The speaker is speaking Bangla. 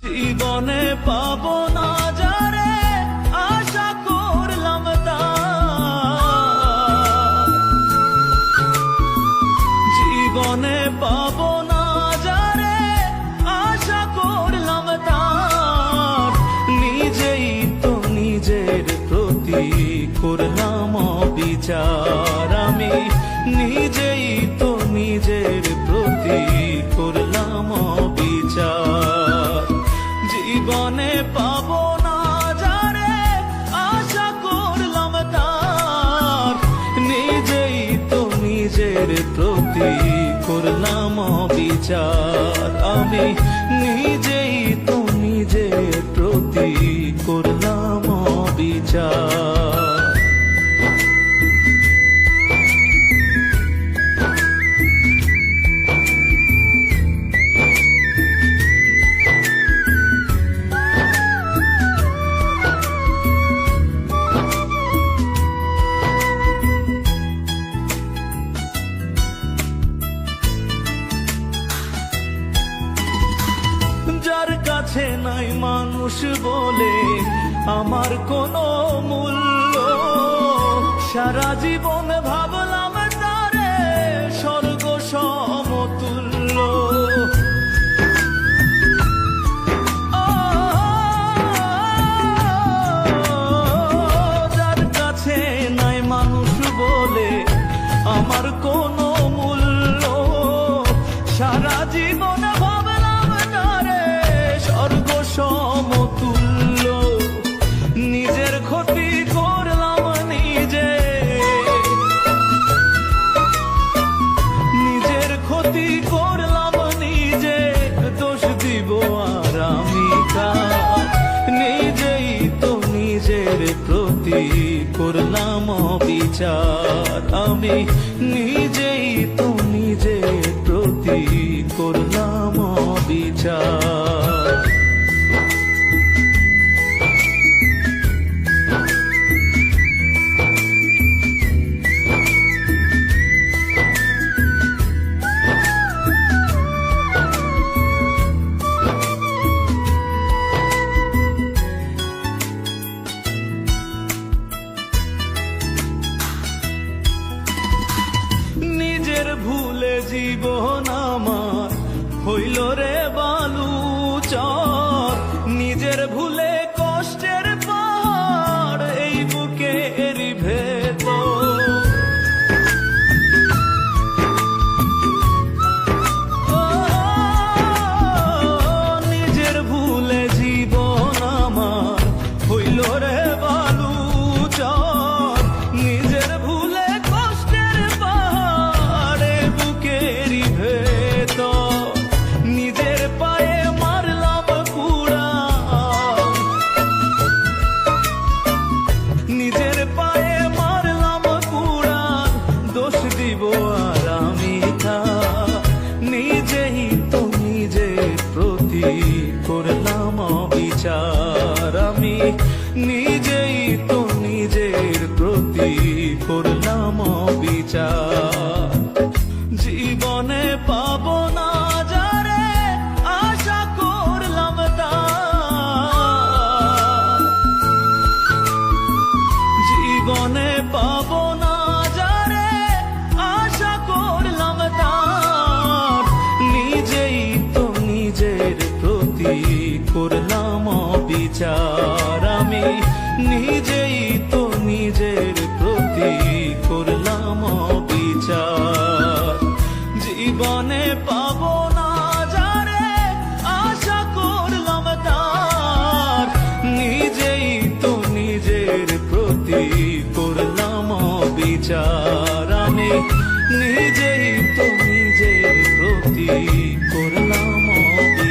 জীবনে পাবো না যারে আশা করলাম তার, জীবনে পাবো না যারে আশা করলাম তার, নিজেই তো নিজের প্রতি করলাম বিচার। আমি নিজেই তো নিজের প্রতি করলাম বিচার। জীবনে পাবো না যারে আশা করলাম তার, নিজেই তো নিজের প্রতি করলাম বিচার। আমি নিজেই তো নিজের প্রতি করলাম বিচার। যার কাছে নাই মানুষ বলে আমার কোনো মূল্য, সারা জীবন ভাবলাম তারে স্বর্গ সমতুল্য। যার কাছে নাই মানুষ বলে আমার কোনো মূল্য, সারা জীবন সমতুল্য। নিজের ক্ষতি করলাম নিজে, নিজের ক্ষতি করলাম নিজে, দোষ দিব আর আমি কার? নিজেই তো নিজের প্রতি করলাম বিচার। আমি নিজেই তো নিজের প্রতি করলাম বিচার। নিজের ভুলে জীবন আমার হইল রে বালুচর, নিজের ভুলে কষ্টের পাহাড় এই বুকের ভেতর। নিজের ভুলে জীবন আমার হইল রে বালুচর, নিজের ভুলে কষ্টের পাহাড় বুকের ভেতর। নিজের পায়ে মারলাম কুড়া, নিজের পায়ে মারলাম কুড়া, দোষ দিব আর আমি কার? নিজেই তো নিজের প্রতি করলাম বিচার। আমি নিজেই তো নিজের প্রতি করলাম বিচার। জীবনে পাবো না যারে আশা করলাম তার, জীবনে পাবো না যারে আশা করলাম তার, নিজেই তো নিজের প্রতি করলাম বিচার। আমি নিজেই তো নিজের প্রতি করলাম বিচার। জীবনে পাবো না যারে আশা করলাম তার, নিজেই তো নিজের প্রতি করলাম বিচার। আমি নিজেই তো নিজের প্রতি করলাম বিচার।